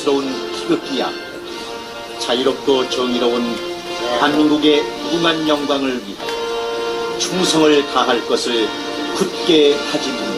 영광스러운 희극기야. 자유롭고 정의로운 한국의 무궁한 영광을 위하여 충성을 다할 것을 굳게 다짐합니다.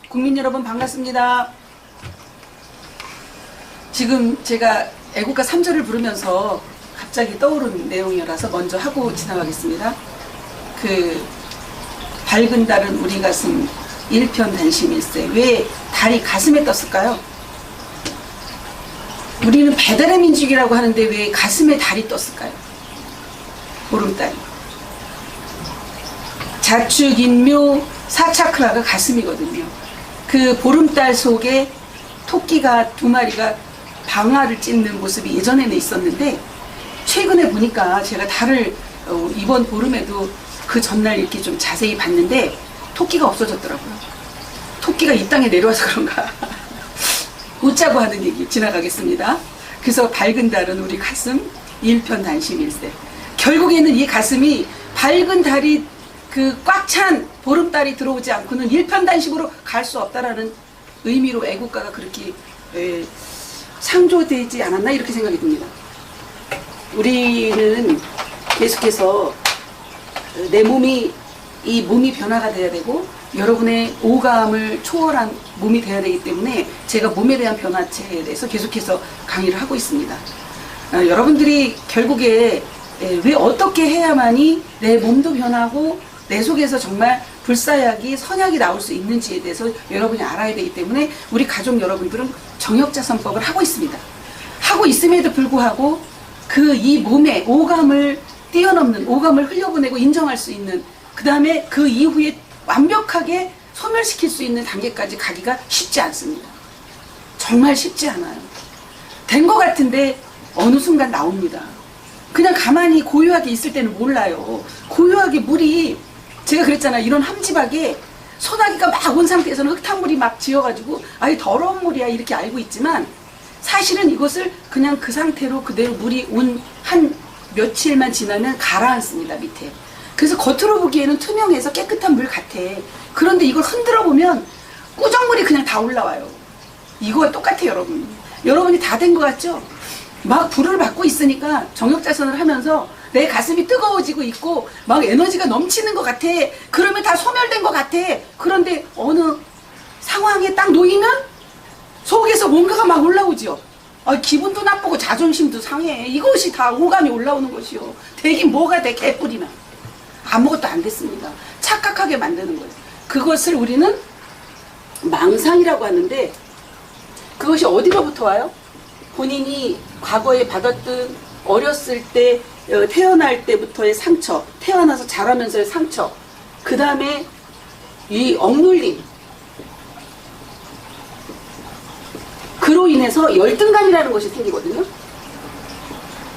국민 여러분 반갑습니다. 지금 제가 애국가 3절을 부르면서 갑자기 떠오른 내용이라서 먼저 하고 지나가겠습니다. 밝은 달은 우리 가슴 일편단심일세. 왜 달이 가슴에 떴을까요? 우리는 배달의 민족이라고 하는데 왜 가슴에 달이 떴을까요? 보름달. 자축, 인묘, 사차크라가 가슴이거든요. 그 보름달 속에 토끼가 2마리가 방아를 찢는 모습이 예전에는 있었는데, 최근에 보니까 제가 달을 이번 보름에도 그 전날 이렇게 좀 자세히 봤는데 토끼가 없어졌더라고요. 토끼가 이 땅에 내려와서 그런가 웃자고 하는 얘기 지나가겠습니다. 그래서 밝은 달은 우리 가슴 일편단심일세. 결국에는 이 가슴이 밝은 달이 꽉 찬 보름달이 들어오지 않고는 일편단심으로 갈 수 없다라는 의미로 애국가가 그렇게 창조되지 않았나 이렇게 생각이 듭니다. 우리는 계속해서 내 몸이 이 몸이 변화가 돼야 되고 여러분의 오감을 초월한 몸이 돼야 되기 때문에 제가 몸에 대한 변화체에 대해서 계속해서 강의를 하고 있습니다. 여러분들이 결국에 왜 어떻게 해야만이 내 몸도 변하고 내 속에서 정말 불사약이 선약이 나올 수 있는지에 대해서 여러분이 알아야 되기 때문에 우리 가족 여러분들은 정역자선법을 하고 있습니다. 하고 있음에도 불구하고 이 몸의 오감을 뛰어넘는, 오감을 흘려보내고 인정할 수 있는, 그 다음에 그 이후에 완벽하게 소멸시킬 수 있는 단계까지 가기가 쉽지 않습니다. 정말 쉽지 않아요. 된 것 같은데 어느 순간 나옵니다. 그냥 가만히 고요하게 있을 때는 몰라요. 고요하게 물이, 제가 그랬잖아요. 이런 함지박에 소나기가 막 온 상태에서는 흙탕물이 막 지어가지고 아이 더러운 물이야 이렇게 알고 있지만, 사실은 이것을 그냥 그 상태로 그대로 물이 온 한 며칠만 지나면 가라앉습니다, 밑에. 그래서 겉으로 보기에는 투명해서 깨끗한 물 같아. 그런데 이걸 흔들어 보면 꾸정물이 그냥 다 올라와요. 이거와 똑같아요, 여러분. 여러분이 다 된 것 같죠? 막 불을 받고 있으니까 정역자선을 하면서 내 가슴이 뜨거워지고 있고 막 에너지가 넘치는 것 같아. 그러면 다 소멸된 것 같아. 그런데 어느 상황에 딱 놓이면 속에서 뭔가가 막 올라오죠. 기분도 나쁘고 자존심도 상해. 이것이 다 오감이 올라오는 것이요. 되긴 뭐가 돼, 개뿔이나. 아무것도 안 됐습니다. 착각하게 만드는 거예요. 그것을 우리는 망상이라고 하는데, 그것이 어디로부터 와요? 본인이 과거에 받았던 어렸을 때, 태어날 때부터의 상처, 태어나서 자라면서의 상처, 그 다음에 이 억눌림, 그로 인해서 열등감이라는 것이 생기거든요.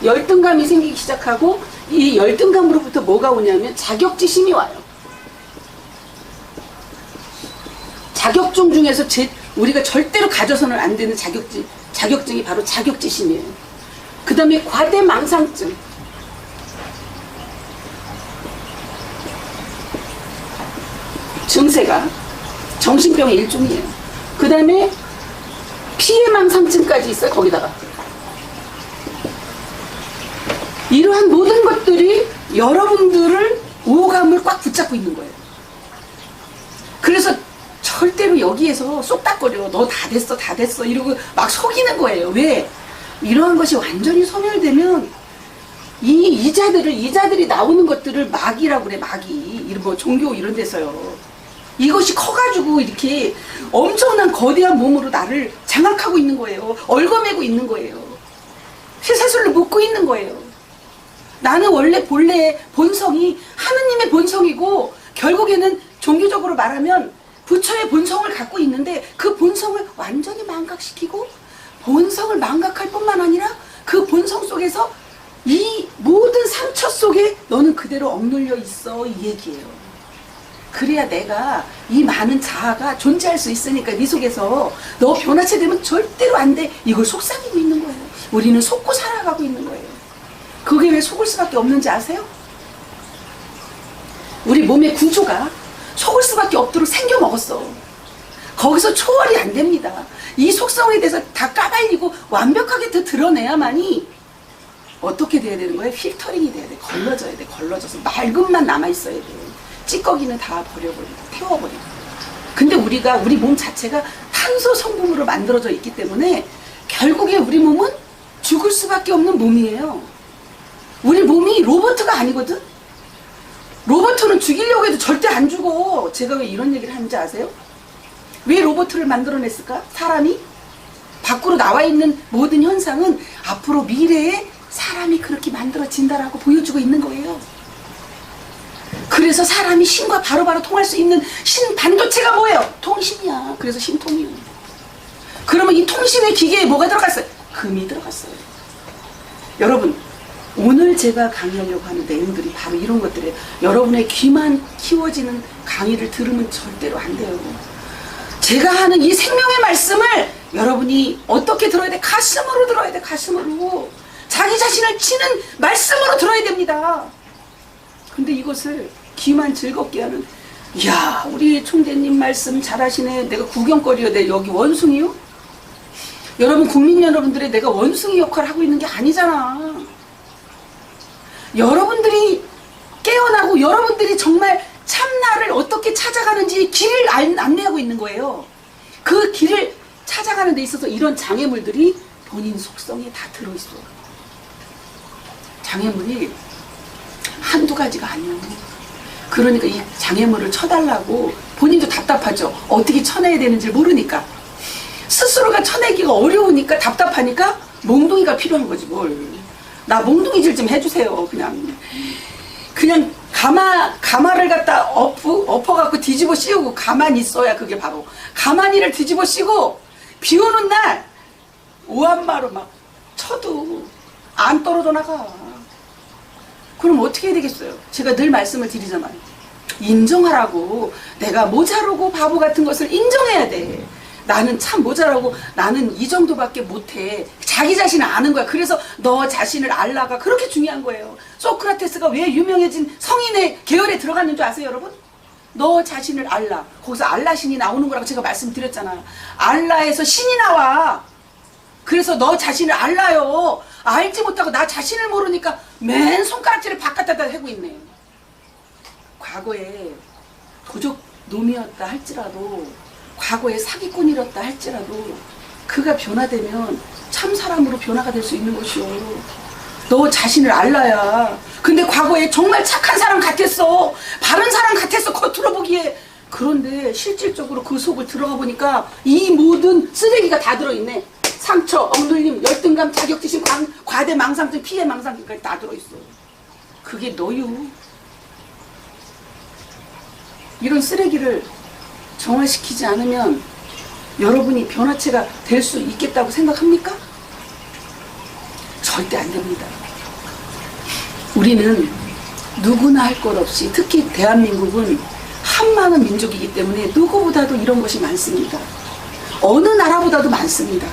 열등감이 생기기 시작하고, 이 열등감으로부터 뭐가 오냐면 자격지심이 와요. 자격증 중에서 우리가 절대로 가져서는 안 되는 자격증이 바로 자격지심이에요. 그 다음에 과대망상증. 증세가 정신병의 일종이에요. 그 다음에 피해망상증까지 있어요. 거기다가 이러한 모든 것들이 여러분들을 오감을 꽉 붙잡고 있는 거예요. 그래서 절대로 여기에서 쏙닥거려. 너 다 됐어, 다 됐어. 이러고 막 속이는 거예요. 왜? 이러한 것이 완전히 소멸되면 이자들이 나오는 것들을 마귀라고 그래, 마귀. 이런 뭐 종교 이런 데서요. 이것이 커가지고 이렇게 엄청난 거대한 몸으로 나를 장악하고 있는 거예요. 얽어매고 있는 거예요. 쇠사슬로 묶고 있는 거예요. 나는 원래 본래 본성이 하느님의 본성이고 결국에는 종교적으로 말하면 부처의 본성을 갖고 있는데 그 본성을 완전히 망각시키고 본성을 망각할 뿐만 아니라 그 본성 속에서 이 모든 상처 속에 너는 그대로 억눌려 있어 이 얘기예요. 그래야 내가 이 많은 자아가 존재할 수 있으니까 네 속에서 너 변화체 되면 절대로 안 돼. 이걸 속삭이고 있는 거예요. 우리는 속고 살아가고 있는 거예요. 그게 왜 속을 수밖에 없는지 아세요? 우리 몸의 구조가 속을 수밖에 없도록 생겨 먹었어. 거기서 초월이 안 됩니다. 이 속성에 대해서 다 까발리고 완벽하게 더 드러내야만이 어떻게 돼야 되는 거예요? 필터링이 돼야 돼. 걸러져야 돼. 걸러져서 맑음만 남아있어야 돼. 찌꺼기는 다 버려버리고 태워버리고. 근데 우리가 우리 몸 자체가 탄소 성분으로 만들어져 있기 때문에 결국에 우리 몸은 죽을 수밖에 없는 몸이에요. 우리 몸이 로봇가 아니거든? 로봇은 죽이려고 해도 절대 안 죽어. 제가 왜 이런 얘기를 하는지 아세요? 왜 로봇을 만들어냈을까? 사람이? 밖으로 나와 있는 모든 현상은 앞으로 미래에 사람이 그렇게 만들어진다라고 보여주고 있는 거예요. 그래서 사람이 신과 바로바로 통할 수 있는 신 반도체가 뭐예요? 통신이야. 그래서 신통이요. 그러면 이 통신의 기계에 뭐가 들어갔어요? 금이 들어갔어요. 여러분, 오늘 제가 강의하려고 하는 내용들이 바로 이런 것들이에요. 여러분의 귀만 키워지는 강의를 들으면 절대로 안 돼요. 제가 하는 이 생명의 말씀을 여러분이 어떻게 들어야 돼? 가슴으로 들어야 돼. 가슴으로. 자기 자신을 치는 말씀으로 들어야 됩니다. 근데 이것을 귀만 즐겁게 하는, 이야, 우리 총재님 말씀 잘하시네. 내가 구경거리요. 내 여기 원숭이요? 여러분, 국민 여러분들의 내가 원숭이 역할을 하고 있는 게 아니잖아. 여러분들이 깨어나고 여러분들이 정말 참나를 어떻게 찾아가는지 길을 안내하고 있는 거예요. 그 길을 찾아가는 데 있어서 이런 장애물들이 본인 속성에 다 들어있어. 장애물이 한두 가지가 아니에요. 그러니까 이 장애물을 쳐달라고 본인도 답답하죠. 어떻게 쳐내야 되는지 모르니까. 스스로가 쳐내기가 어려우니까 답답하니까 몽둥이가 필요한 거지 뭘. 나 몽둥이질 좀 해주세요. 그냥 가마를 갖다 엎어갖고 뒤집어 씌우고 가만히 있어야 그게 바로. 가만히를 뒤집어 씌우고 비 오는 날 오한마로 막 쳐도 안 떨어져 나가. 그럼 어떻게 해야 되겠어요? 제가 늘 말씀을 드리잖아요. 인정하라고. 내가 모자르고 바보 같은 것을 인정해야 돼. 나는 참 모자라고, 나는 이 정도밖에 못해. 자기 자신을 아는 거야. 그래서 너 자신을 알라가 그렇게 중요한 거예요. 소크라테스가 왜 유명해진 성인의 계열에 들어갔는 줄 아세요, 여러분? 너 자신을 알라. 거기서 알라 신이 나오는 거라고 제가 말씀드렸잖아. 알라에서 신이 나와. 그래서 너 자신을 알라요. 알지 못하고 나 자신을 모르니까 맨 손가락질을 바깥에다 하고 있네. 과거에 도적 놈이었다 할지라도, 과거에 사기꾼이었다 할지라도 그가 변화되면 참 사람으로 변화가 될 수 있는 것이오. 너 자신을 알라야. 근데 과거에 정말 착한 사람 같았어. 바른 사람 같았어. 겉으로 보기에. 그런데 실질적으로 그 속을 들어가 보니까 이 모든 쓰레기가 다 들어있네. 상처, 억눌림, 열등감, 자격지심, 과대 망상증, 피해 망상증까지 다 들어있어. 그게 너유. 이런 쓰레기를 정화시키지 않으면 여러분이 변화체가 될 수 있겠다고 생각합니까? 절대 안 됩니다. 우리는 누구나 할 것 없이, 특히 대한민국은 한많은 민족이기 때문에 누구보다도 이런 것이 많습니다. 어느 나라보다도 많습니다.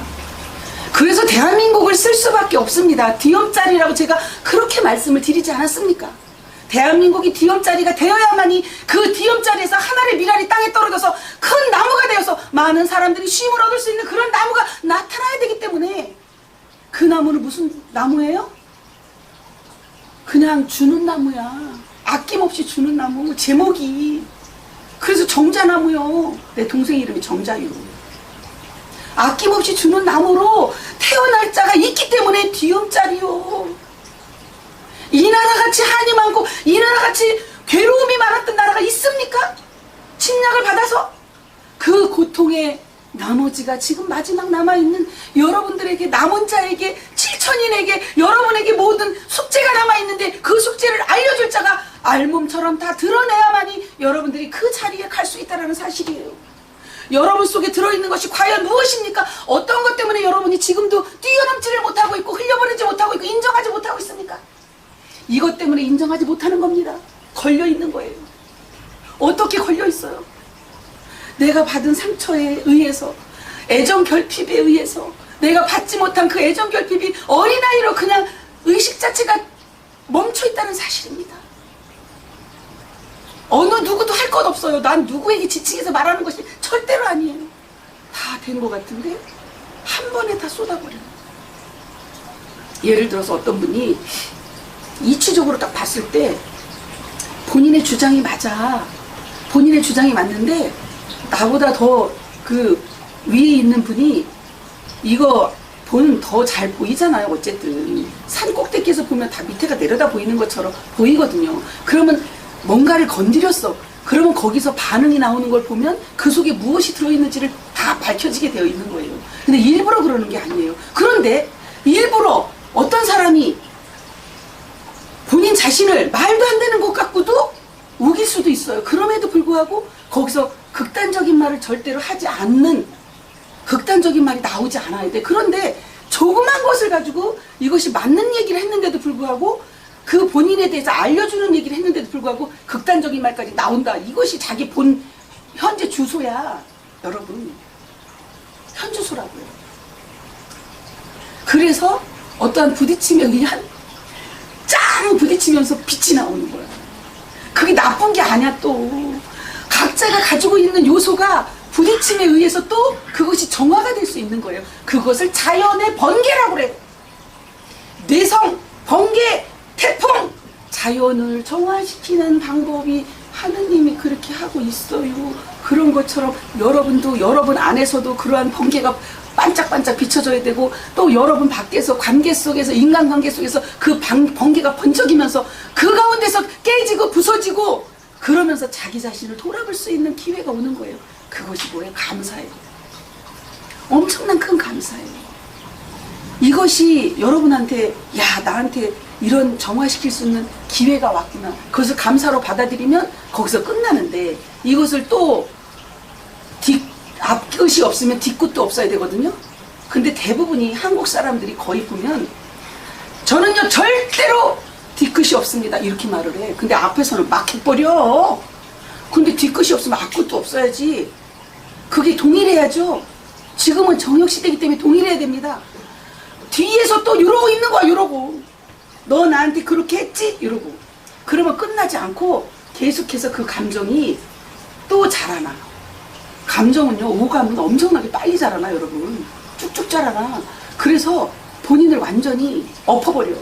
그래서 대한민국을 쓸 수밖에 없습니다. 뒤엄자리라고 제가 그렇게 말씀을 드리지 않았습니까? 대한민국이 디엄자리가 되어야만이 그 디엄자리에서 하나의 미랄이 땅에 떨어져서 큰 나무가 되어서 많은 사람들이 쉼을 얻을 수 있는 그런 나무가 나타나야 되기 때문에 그 나무는 무슨 나무예요? 그냥 주는 나무야. 아낌없이 주는 나무. 제목이 그래서 정자나무요. 내 동생 이름이 정자유. 아낌없이 주는 나무로 태어날 자가 있기 때문에 디엄자리요. 이 나라같이 한이 많고 이 나라같이 괴로움이 많았던 나라가 있습니까? 침략을 받아서 그 고통의 나머지가 지금 마지막 남아있는 여러분들에게, 남은 자에게, 7천인에게, 여러분에게 모든 숙제가 남아있는데 그 숙제를 알려줄 자가 알몸처럼 다 드러내야만이 여러분들이 그 자리에 갈 수 있다는 사실이에요. 여러분 속에 들어있는 것이 과연 무엇입니까? 어떤 것 때문에 여러분이 지금도 뛰어넘지를 못하고 있고 흘려버리지 못하고 있고 인정하지 못하고 있습니까? 이것 때문에 인정하지 못하는 겁니다. 걸려있는 거예요. 어떻게 걸려있어요? 내가 받은 상처에 의해서, 애정 결핍에 의해서 내가 받지 못한 그 애정 결핍이 어린아이로 그냥 의식 자체가 멈춰있다는 사실입니다. 어느 누구도 할 것 없어요. 난 누구에게 지칭해서 말하는 것이 절대로 아니에요. 다 된 것 같은데 한 번에 다 쏟아버려요. 예를 들어서 어떤 분이 이치적으로 딱 봤을 때 본인의 주장이 맞아. 본인의 주장이 맞는데 나보다 더 그 위에 있는 분이 이거 보는 더 잘 보이잖아요. 어쨌든 산 꼭대기에서 보면 다 밑에가 내려다 보이는 것처럼 보이거든요. 그러면 뭔가를 건드렸어. 그러면 거기서 반응이 나오는 걸 보면 그 속에 무엇이 들어있는지를 다 밝혀지게 되어 있는 거예요. 근데 일부러 그러는 게 아니에요. 그런데 일부러 어떤 사람이 본인 자신을 말도 안 되는 것 갖고도 우길 수도 있어요. 그럼에도 불구하고 거기서 극단적인 말을 절대로 하지 않는, 극단적인 말이 나오지 않아야 돼. 그런데 조그만 것을 가지고 이것이 맞는 얘기를 했는데도 불구하고 그 본인에 대해서 알려주는 얘기를 했는데도 불구하고 극단적인 말까지 나온다. 이것이 자기 본 현재 주소야. 여러분, 현주소라고요. 그래서 어떠한 부딪힘에 의한 짱 부딪히면서 빛이 나오는 거야. 그게 나쁜 게 아니야. 또 각자가 가지고 있는 요소가 부딪힘에 의해서 또 그것이 정화가 될 수 있는 거예요. 그것을 자연의 번개라고 그래. 뇌성, 번개, 태풍, 자연을 정화시키는 방법이 하느님이 그렇게 하고 있어요. 그런 것처럼 여러분도 여러분 안에서도 그러한 번개가 반짝반짝 비춰져야 되고, 또 여러분 밖에서 관계 속에서, 인간관계 속에서 그 번개가 번쩍이면서 그 가운데서 깨지고 부서지고 그러면서 자기 자신을 돌아볼 수 있는 기회가 오는 거예요. 그것이 뭐예요? 감사예요. 엄청난 큰 감사예요. 이것이 여러분한테, 야, 나한테 이런 정화시킬 수 있는 기회가 왔구나. 그것을 감사로 받아들이면 거기서 끝나는데, 이것을 또 앞끝이 없으면 뒷끝도 없어야 되거든요. 근데 대부분이 한국 사람들이 거의 보면 저는요 절대로 뒤끝이 없습니다 이렇게 말을 해. 근데 앞에서는 막 해버려. 근데 뒤끝이 없으면 앞끝도 없어야지. 그게 동일해야죠. 지금은 정역시대이기 때문에 동일해야 됩니다. 뒤에서 또 이러고 있는 거야. 이러고 너 나한테 그렇게 했지? 이러고. 그러면 끝나지 않고 계속해서 그 감정이 또 자라나. 감정은요, 오감은 엄청나게 빨리 자라나, 여러분. 쭉쭉 자라나. 그래서 본인을 완전히 엎어버려.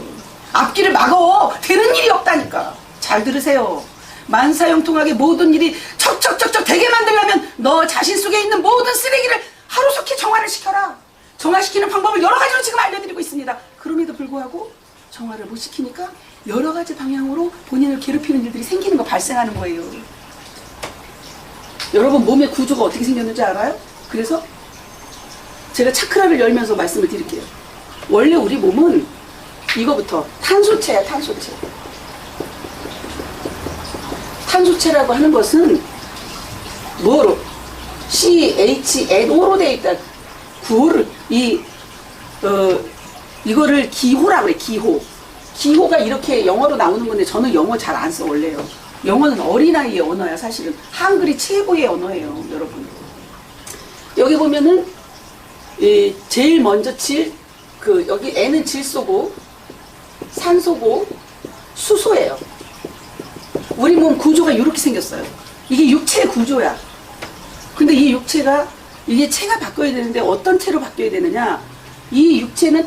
앞길을 막어. 되는 일이 없다니까. 잘 들으세요. 만사형통하게 모든 일이 척척척척 되게 만들려면 너 자신 속에 있는 모든 쓰레기를 하루속히 정화를 시켜라. 정화시키는 방법을 여러 가지로 지금 알려드리고 있습니다. 그럼에도 불구하고 정화를 못 시키니까 여러 가지 방향으로 본인을 괴롭히는 일들이 생기는 거, 발생하는 거예요. 여러분 몸의 구조가 어떻게 생겼는지 알아요? 그래서 제가 차크라를 열면서 말씀을 드릴게요. 원래 우리 몸은 이거부터 탄소체야. 탄소체. 탄소체라고 하는 것은 뭐로? CHNO로 되어 있다. 구호를 이거를 기호라고 그래. 기호. 기호가 이렇게 영어로 나오는 건데 저는 영어 잘 안 써 원래요. 영어는 어린아이의 언어야. 사실은 한글이 최고의 언어예요. 여러분 여기 보면은 제일 먼저 여기 N은 질소고 산소고 수소예요. 우리 몸 구조가 이렇게 생겼어요. 이게 육체의 구조야. 근데 이 육체가 이게 체가 바뀌어야 되는데 어떤 체로 바뀌어야 되느냐? 이 육체는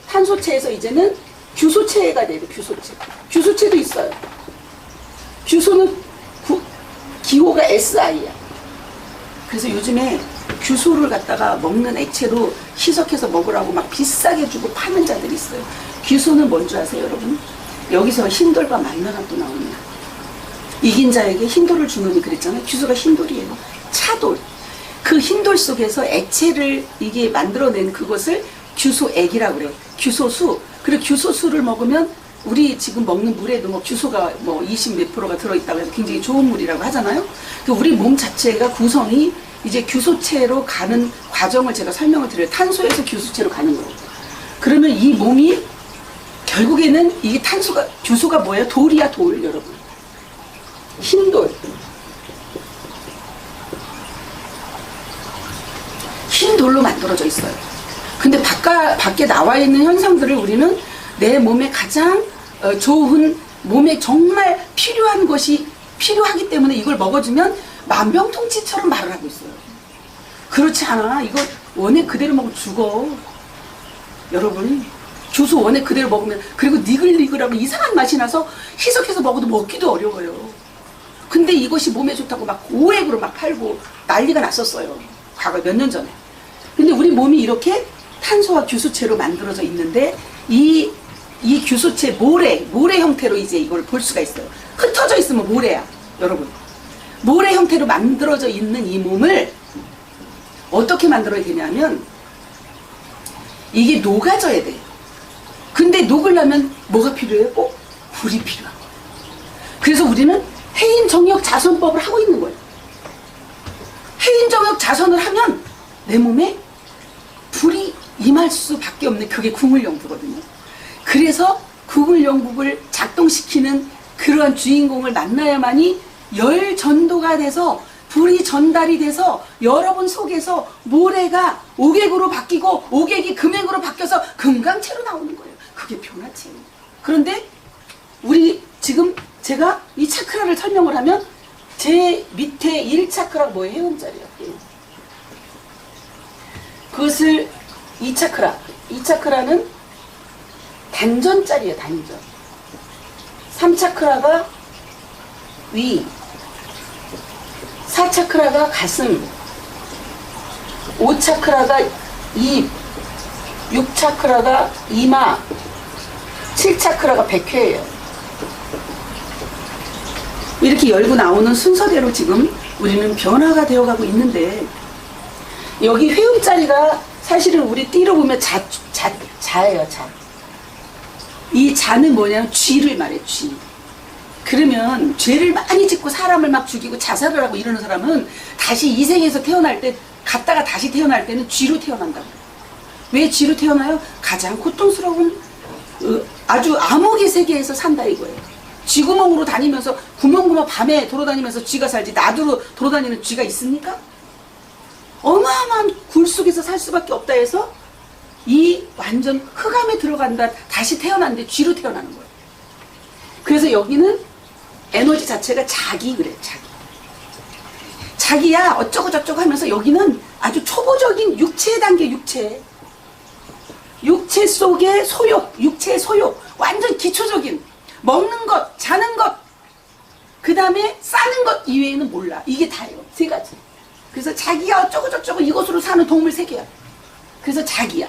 탄소체에서 이제는 규소체가 돼요. 규소체. 규소체도 있어요. 규소는 기호가 SI야. 그래서 요즘에 규소를 갖다가 먹는 액체로 희석해서 먹으라고 막 비싸게 주고 파는 자들이 있어요. 규소는 뭔지 아세요, 여러분? 여기서 흰돌과 만나가 또 나옵니다. 이긴 자에게 흰돌을 주느니 그랬잖아요. 규소가 흰돌이에요. 차돌. 그 흰돌 속에서 액체를 이게 만들어낸 그것을 규소액이라고 그래요. 규소수. 그리고 규소수를 먹으면 우리 지금 먹는 물에도 뭐 규소가 뭐 20 몇 프로가 들어있다고 해서 굉장히 좋은 물이라고 하잖아요. 우리 몸 자체가 구성이 이제 규소체로 가는 과정을 제가 설명을 드려요. 탄소에서 규소체로 가는 거예요. 그러면 이 몸이 결국에는 이게 규소가 뭐예요? 돌이야, 돌, 여러분. 흰돌. 흰돌로 만들어져 있어요. 근데 밖에 나와 있는 현상들을 우리는 내 몸에 가장 좋은, 몸에 정말 필요한 것이 필요하기 때문에 이걸 먹어주면 만병통치처럼 말을 하고 있어요. 그렇지 않아. 이거 원액 그대로 먹으면 죽어. 여러분, 규소 원액 그대로 먹으면, 그리고 니글니글하고 이상한 맛이 나서 희석해서 먹어도 먹기도 어려워요. 근데 이것이 몸에 좋다고 막 오액으로 막 팔고 난리가 났었어요. 과거 몇 년 전에. 근데 우리 몸이 이렇게 탄소와 규소체로 만들어져 있는데 이 규소체 모래 형태로 이제 이걸 볼 수가 있어요. 흩어져 있으면 모래야, 여러분. 모래 형태로 만들어져 있는 이 몸을 어떻게 만들어야 되냐면 이게 녹아져야 돼요. 근데 녹으려면 뭐가 필요해요? 꼭 불이 필요한 거예요. 그래서 우리는 해인정역 자선법을 하고 있는 거예요. 해인정역 자선을 하면 내 몸에 불이 임할 수밖에 없는 그게 구물영부거든요. 그래서 구물영부를 작동시키는 그러한 주인공을 만나야만이 열 전도가 돼서 불이 전달이 돼서 여러분 속에서 모래가 오객으로 바뀌고 오객이 금액으로 바뀌어서 금강체로 나오는 거예요. 그게 변화체예요. 그런데 우리 지금 제가 이 차크라를 설명을 하면 제 밑에 1차크라가 뭐예요? 해운자리요. 그것을 2차크라는 단전짜리예요. 단전. 3차크라가 위, 4차크라가 가슴, 5차크라가 입, 6차크라가 이마, 7차크라가 백회예요. 이렇게 열고 나오는 순서대로 지금 우리는 변화가 되어가고 있는데, 여기 회음자리가 사실은 우리 띠로 보면 자예요, 자. 이 자는 뭐냐면 쥐를 말해, 쥐. 그러면 죄를 많이 짓고 사람을 막 죽이고 자살을 하고 이러는 사람은 다시 이 세계에서 태어날 때, 갔다가 다시 태어날 때는 쥐로 태어난다고. 왜 쥐로 태어나요? 가장 고통스러운 아주 암흑의 세계에서 산다 이거예요. 쥐구멍으로 다니면서 구멍구멍 밤에 돌아다니면서 쥐가 살지, 나두로 돌아다니는 쥐가 있습니까? 어마어마한 굴 속에서 살 수밖에 없다 해서 이 완전 흑암에 들어간다, 다시 태어났는데 쥐로 태어나는 거예요. 그래서 여기는 에너지 자체가 자기 그래, 자기야 어쩌고 저쩌고 하면서 여기는 아주 초보적인 육체 단계, 육체 속의 소욕, 육체의 소욕, 완전 기초적인 먹는 것, 자는 것, 그 다음에 싸는 것 이외에는 몰라. 이게 다예요. 세 가지. 그래서 자기야 어쩌고 저쩌고 이것으로 사는 동물 세 개야. 그래서 자기야.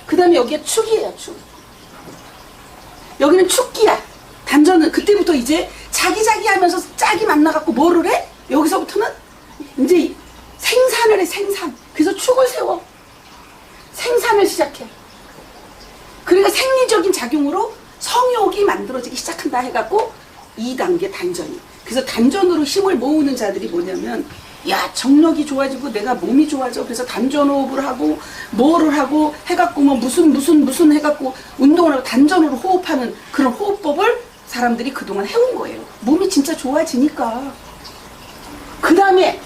그 다음에 여기가 축이에요, 축. 여기는 축기야. 단전은 그때부터 이제 자기 하면서 짝이 만나갖고 뭐를 해? 여기서부터는 이제 생산을 해, 생산. 그래서 축을 세워. 생산을 시작해. 그러니까 생리적인 작용으로 성욕이 만들어지기 시작한다 해갖고 2단계 단전이. 그래서 단전으로 힘을 모으는 자들이 뭐냐면, 야, 정력이 좋아지고 내가 몸이 좋아져. 그래서 단전 호흡을 하고 뭐를 하고 해갖고 뭐 무슨 해갖고 운동을 하고 단전으로 호흡하는 그런 호흡법을 사람들이 그동안 해온 거예요. 몸이 진짜 좋아지니까. 그 다음에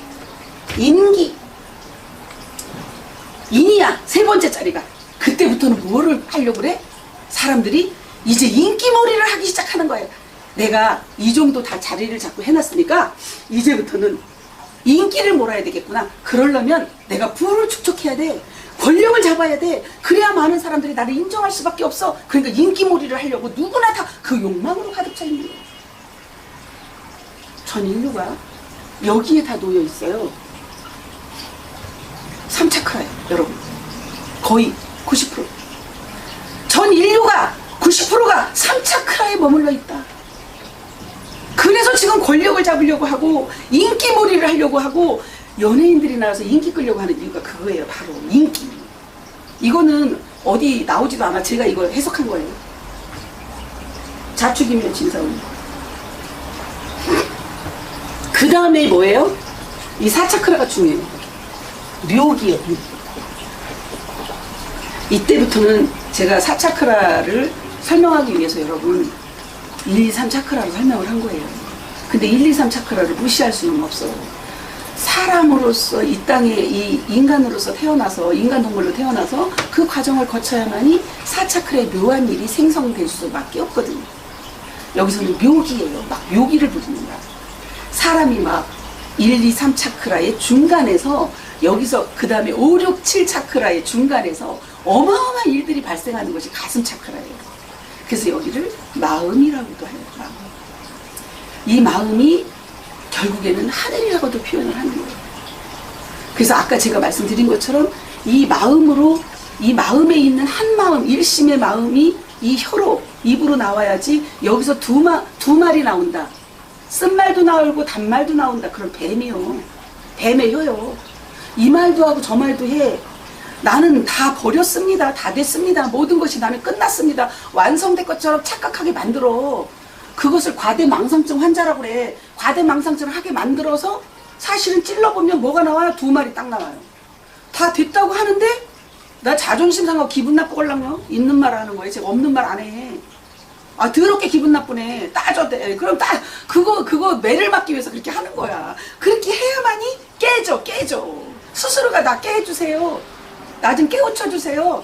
인이야, 세 번째 자리가. 그때부터는 뭐를 하려고 그래? 사람들이 이제 인기몰이를 하기 시작하는 거예요. 내가 이 정도 다 자리를 잡고 해놨으니까 이제부터는 인기를 몰아야 되겠구나. 그러려면 내가 부를 축적해야 돼. 권력을 잡아야 돼. 그래야 많은 사람들이 나를 인정할 수밖에 없어. 그러니까 인기몰이를 하려고 누구나 다 그 욕망으로 가득 차 있는 거예요. 전 인류가 여기에 다 놓여 있어요. 3차크라예요, 여러분. 거의 90%. 전 인류가 90%가 3차크라에 머물러 있다. 그래서 지금 권력을 잡으려고 하고 인기몰이를 하려고 하고 연예인들이 나와서 인기 끌려고 하는 이유가 그거예요. 바로 인기. 이거는 어디 나오지도 않아. 제가 이거 해석한 거예요. 자축이면 진사오니. 그 다음에 뭐예요? 이 4차크라가 중요해요. 묘기요. 이때부터는 제가 4차크라를 설명하기 위해서 여러분 1, 2, 3차크라로 설명을 한 거예요. 근데 1, 2, 3차크라를 무시할 수는 없어요. 사람으로서 이 땅에 이 인간으로서 태어나서 인간동물로 태어나서 그 과정을 거쳐야만이 4차크라의 묘한 일이 생성될 수밖에 없거든요. 여기서는 묘기예요. 막 묘기를 부립니다. 사람이 막 1, 2, 3차크라의 중간에서 여기서 그 다음에 5, 6, 7차크라의 중간에서 어마어마한 일들이 발생하는 것이 가슴 차크라예요. 그래서 여기를 마음이라고도 해요. 마음. 이 마음이 결국에는 하늘이라고도 표현을 하는 거예요. 그래서 아까 제가 말씀드린 것처럼 이 마음으로 이 마음에 있는 한 마음, 일심의 마음이 이 혀로 입으로 나와야지 여기서 두 말이 나온다. 쓴말도 나오고 단말도 나온다. 그럼 뱀이요. 뱀의 혀요. 이 말도 하고 저 말도 해. 나는 다 버렸습니다. 다 됐습니다. 모든 것이 나는 끝났습니다. 완성된 것처럼 착각하게 만들어. 그것을 과대망상증 환자라고 그래. 과대망상증을 하게 만들어서 사실은 찔러보면 뭐가 나와요? 두 말이 딱 나와요. 다 됐다고 하는데 나 자존심 상하고 기분 나쁘걸랑요. 있는 말 하는 거예요. 제가 없는 말 안 해. 아, 더럽게 기분 나쁘네. 따져대. 그럼 그거 매를 맞기 위해서 그렇게 하는 거야. 그렇게 해야만이 깨져. 스스로가 나 깨주세요. 나 좀 깨우쳐주세요.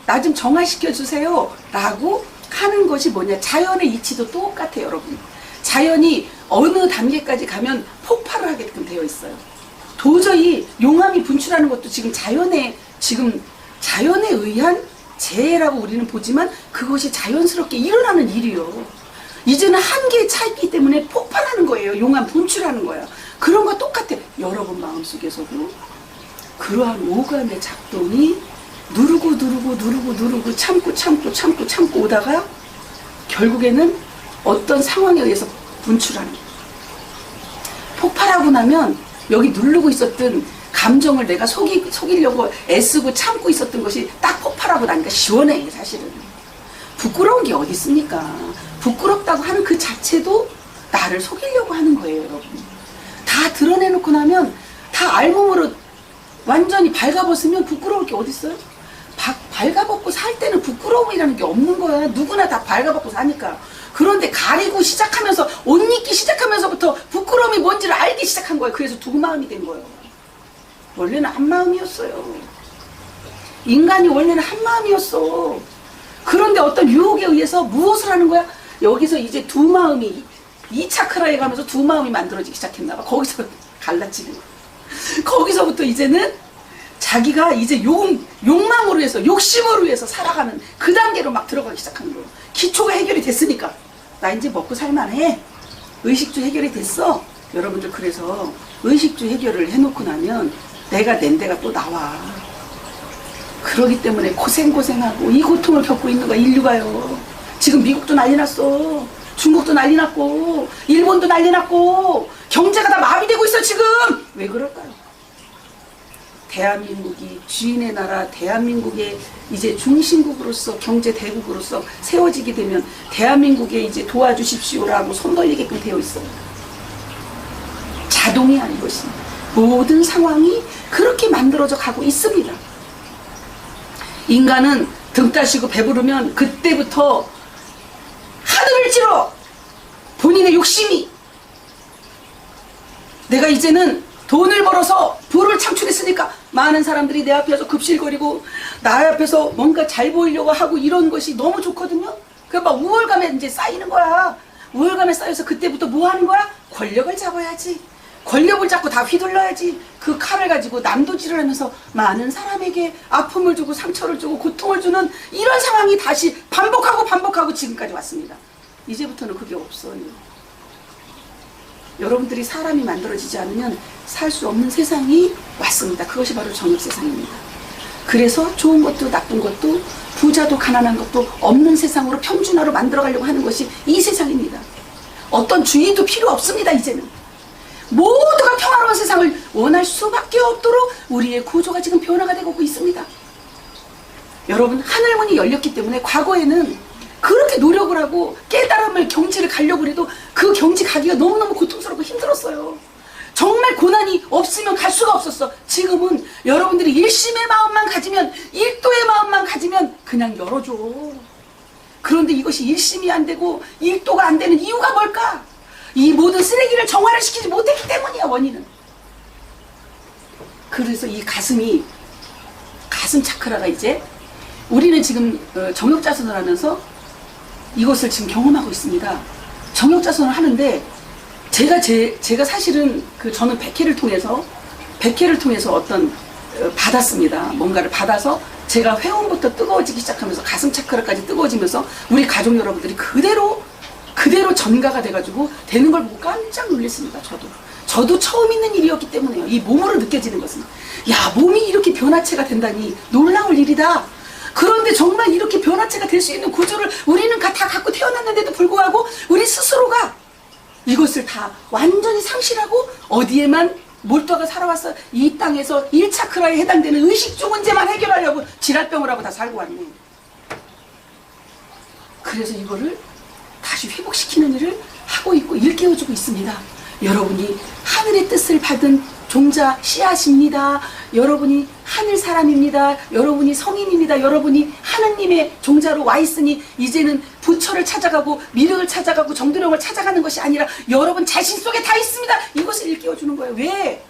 나 좀 정화시켜주세요. 라고 하는 것이 뭐냐. 자연의 이치도 똑같아요, 여러분. 자연이 어느 단계까지 가면 폭발을 하게끔 되어 있어요. 도저히 용암이 분출하는 것도 지금 자연에 의한 재해라고 우리는 보지만 그것이 자연스럽게 일어나는 일이요. 이제는 한계에 차 있기 때문에 폭발하는 거예요. 용암 분출하는 거예요. 그런 거 똑같아. 여러분 마음속에서도 그러한 오감의 작동이 누르고 참고 오다가 결국에는 어떤 상황에 의해서 분출하는 거예요. 폭발하고 나면 여기 누르고 있었던 감정을 내가 속이려고 애쓰고 참고 있었던 것이 딱 폭발하고 나니까 시원해. 사실은 부끄러운 게 어디 있습니까? 부끄럽다고 하는 그 자체도 나를 속이려고 하는 거예요, 여러분. 다 드러내놓고 나면 다 알몸으로 완전히 발가벗으면 부끄러울 게 어디 있어요? 발가벗고 살 때는 부끄러움이라는 게 없는 거야. 누구나 다 발가벗고 사니까. 그런데 가리고 시작하면서 옷 입기 시작하면서부터 부끄러움이 뭔지를 알기 시작한 거예요. 그래서 두 마음이 된 거예요. 원래는 한 마음이었어요. 인간이 원래는 한 마음이었어. 그런데 어떤 유혹에 의해서 무엇을 하는 거야? 여기서 이제 두 마음이 이 차크라에 가면서 두 마음이 만들어지기 시작했나 봐. 거기서 갈라지는 거야. 거기서부터 이제는 자기가 이제 욕망으로 해서 욕심으로 해서 살아가는 그 단계로 막 들어가기 시작하는 거예요. 기초가 해결이 됐으니까 나 이제 먹고 살만해. 의식주 해결이 됐어. 여러분들 그래서 의식주 해결을 해놓고 나면 내가 낸 데가 또 나와. 그러기 때문에 고생하고 이 고통을 겪고 있는 거야, 인류가요. 지금 미국도 난리 났어. 중국도 난리 났고 일본도 난리 났고 경제가 다 마비되고 있어 지금. 왜 그럴까요? 대한민국이 주인의 나라, 대한민국의 이제 중심국으로서 경제 대국으로서 세워지게 되면 대한민국에 이제 도와주십시오라고 손 벌리게끔 되어 있어요. 자동이 아닌 것입니다. 모든 상황이 그렇게 만들어져 가고 있습니다. 인간은 등 따시고 배부르면 그때부터 하늘을 찌러 본인의 욕심이 내가 이제는 돈을 벌어서 부를 창출했으니까 많은 사람들이 내 앞에서 급실거리고 나 앞에서 뭔가 잘 보이려고 하고 이런 것이 너무 좋거든요. 그 막 우월감에 이제 쌓이는 거야. 우월감에 쌓여서 그때부터 뭐 하는 거야? 권력을 잡아야지. 권력을 잡고 다 휘둘러야지. 그 칼을 가지고 난도질을 하면서 많은 사람에게 아픔을 주고 상처를 주고 고통을 주는 이런 상황이 다시 반복하고 지금까지 왔습니다. 이제부터는 그게 없어요. 여러분들이 사람이 만들어지지 않으면 살 수 없는 세상이 왔습니다. 그것이 바로 정욕 세상입니다. 그래서 좋은 것도 나쁜 것도 부자도 가난한 것도 없는 세상으로 평준화로 만들어가려고 하는 것이 이 세상입니다. 어떤 주인도 필요 없습니다. 이제는 모두가 평화로운 세상을 원할 수밖에 없도록 우리의 구조가 지금 변화가 되고 있습니다. 여러분, 하늘문이 열렸기 때문에 과거에는 그렇게 노력을 하고 깨달음을 경지를 가려고 해도 그 경지 가기가 너무너무 고통스럽고 힘들었어요. 정말 고난이 없으면 갈 수가 없었어. 지금은 여러분들이 일심의 마음만 가지면, 일도의 마음만 가지면 그냥 열어줘. 그런데 이것이 일심이 안 되고 일도가 안 되는 이유가 뭘까? 이 모든 쓰레기를 정화를 시키지 못했기 때문이야. 원인은. 그래서 이 가슴 차크라가 이제 우리는 지금 정욕자선을 하면서 이것을 지금 경험하고 있습니다. 정욕자선을 하는데 제가 사실은 저는 백회를 통해서 어떤 받았습니다. 뭔가를 받아서 제가 회원부터 뜨거워지기 시작하면서 가슴 차크라까지 뜨거워지면서 우리 가족 여러분들이 그대로 전가가 돼가지고 되는 걸 보고 깜짝 놀랐습니다. 저도 처음 있는 일이었기 때문에요. 이 몸으로 느껴지는 것은, 야, 몸이 이렇게 변화체가 된다니 놀라울 일이다. 그런데 정말 이렇게 변화체가 될 수 있는 구조를 우리는 다 갖고 태어났는데도 불구하고 우리 스스로가 이것을 다 완전히 상실하고 어디에만 몰두가 살아왔어. 이 땅에서 1차크라에 해당되는 의식주 문제만 해결하려고 지랄병을 하고 다 살고 왔네. 그래서 이거를 다시 회복시키는 일을 하고 있고 일깨워주고 있습니다. 여러분이 하늘의 뜻을 받은 종자 씨앗입니다. 여러분이 하늘 사람입니다. 여러분이 성인입니다. 여러분이 하나님의 종자로 와 있으니 이제는 부처를 찾아가고 미륵을 찾아가고 정도령을 찾아가는 것이 아니라 여러분 자신 속에 다 있습니다. 이것을 일깨워주는 거예요. 왜?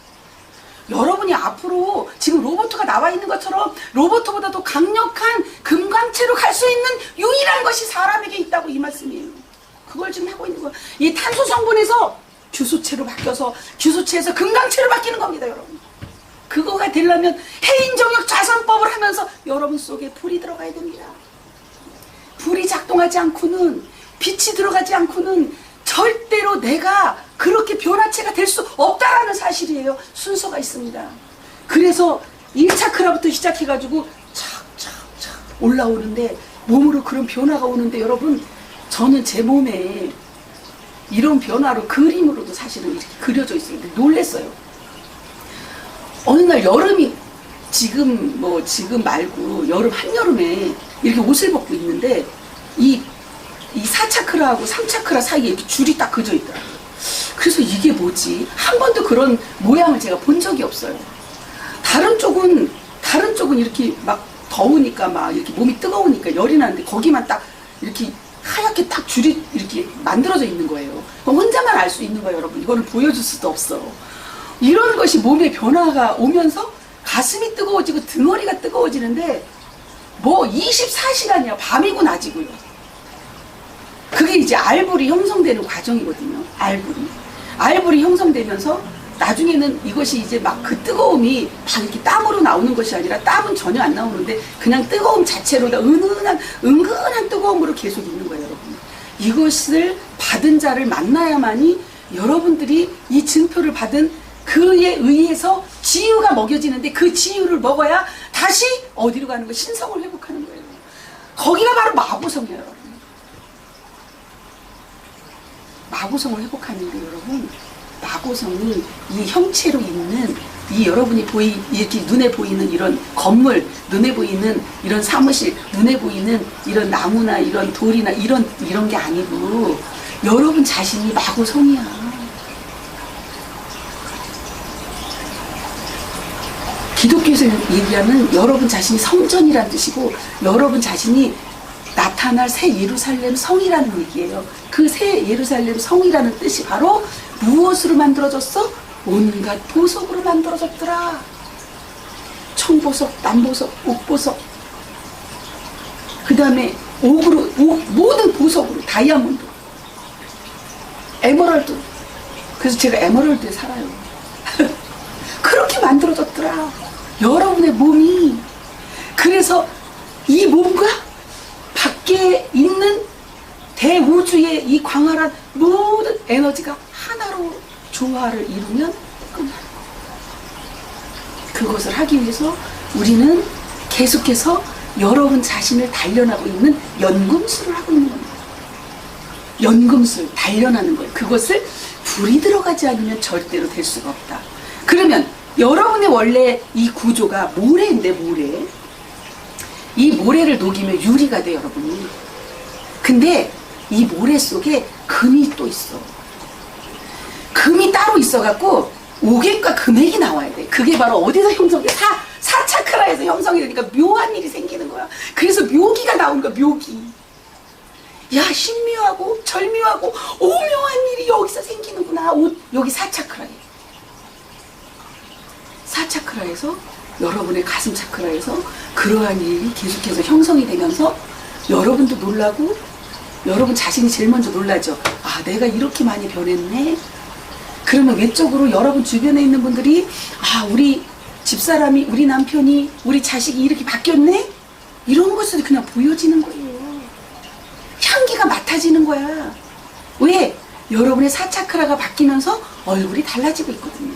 여러분이 앞으로 지금 로봇가 나와 있는 것처럼 로봇보다도 강력한 금강체로 갈 수 있는 유일한 것이 사람에게 있다고 이 말씀이에요. 그걸 지금 하고 있는 거예요. 이 탄소 성분에서 규소체로 바뀌어서 규소체에서 금강체로 바뀌는 겁니다. 여러분, 그거가 되려면 해인정욕 자선법을 하면서 여러분 속에 불이 들어가야 됩니다. 불이 작동하지 않고는, 빛이 들어가지 않고는 절대로 내가 그렇게 변화체가 될 수 없다라는 사실이에요. 순서가 있습니다. 그래서 1차크라부터 시작해가지고 착착착 올라오는데, 몸으로 그런 변화가 오는데, 여러분, 저는 제 몸에 이런 변화로 그림으로도 사실은 이렇게 그려져 있어요. 놀랬어요. 어느 날 여름이, 지금 말고 여름, 한여름에 이렇게 옷을 벗고 있는데 이 4차크라하고 3차크라 사이에 이렇게 줄이 딱 그어져 있더라고요. 그래서 이게 뭐지? 한 번도 그런 모양을 제가 본 적이 없어요. 다른 쪽은 이렇게 막 더우니까 막 이렇게 몸이 뜨거우니까 열이 나는데 거기만 딱 이렇게 하얗게 딱 줄이 이렇게 만들어져 있는 거예요. 혼자만 알 수 있는 거예요, 여러분. 이거는 보여줄 수도 없어. 이런 것이 몸의 변화가 오면서 가슴이 뜨거워지고 등허리가 뜨거워지는데 뭐 24시간이야. 밤이고 낮이고요. 그게 이제 알불이 형성되는 과정이거든요. 알불이 형성되면서 나중에는 이것이 이제 막 그 뜨거움이 막 이렇게 땀으로 나오는 것이 아니라, 땀은 전혀 안 나오는데 그냥 뜨거움 자체로 은근한 뜨거움으로 계속 있는 거예요, 여러분. 이것을 받은 자를 만나야만이 여러분들이 이 증표를 받은 그에 의해서 지유가 먹여지는데, 그 지유를 먹어야 다시 어디로 가는 거예요? 신성을 회복하는 거예요. 거기가 바로 마고성이에요, 여러분. 마고성을 회복하는데, 여러분, 마고성이 이 형체로 있는 이 여러분이 이렇게 눈에 보이는 이런 건물, 눈에 보이는 이런 사무실, 눈에 보이는 이런 나무나 이런 돌이나 이런 게 아니고 여러분 자신이 마고성이야. 기독교에서 얘기하는 여러분 자신이 성전이라는 뜻이고, 여러분 자신이 나타날 새 예루살렘 성이라는 얘기예요. 그 새 예루살렘 성이라는 뜻이 바로 무엇으로 만들어졌어? 온갖 보석으로 만들어졌더라. 청보석, 남보석, 옥보석, 그 다음에 모든 보석으로, 다이아몬드, 에메랄드. 그래서 제가 에메랄드에 살아요. 그렇게 만들어졌더라. 여러분의 몸이. 그래서 이 몸과 밖에 있는 대우주의 이 광활한 모든 에너지가 하나로 조화를 이루면 끝나는 거예요. 그것을 하기 위해서 우리는 계속해서 여러분 자신을 단련하고 있는 연금술을 하고 있는 겁니다. 연금술, 단련하는 거예요. 그것을 불이 들어가지 않으면 절대로 될 수가 없다. 그러면 여러분의 원래 이 구조가 모래인데 모래. 이 모래를 녹이면 유리가 돼, 여러분이. 근데 이 모래 속에 금이 또 있어. 금이 따로 있어갖고 오객과 금액이 나와야 돼. 그게 바로 어디서 형성돼? 사차크라에서 형성이 되니까 묘한 일이 생기는 거야. 그래서 묘기가 나오는 거야, 묘기. 야, 신묘하고 절묘하고 오묘한 일이 여기서 생기는구나. 여기 사차크라에. 사차크라에서 여러분의 가슴 차크라에서 그러한 일이 계속해서 형성이 되면서 여러분도 놀라고 여러분 자신이 제일 먼저 놀라죠. 아, 내가 이렇게 많이 변했네. 그러면 외적으로 여러분 주변에 있는 분들이 아, 우리 집사람이, 우리 남편이, 우리 자식이 이렇게 바뀌었네? 이런 것을 그냥 보여지는 거예요. 향기가 맡아지는 거야. 왜? 여러분의 사차크라가 바뀌면서 얼굴이 달라지고 있거든요.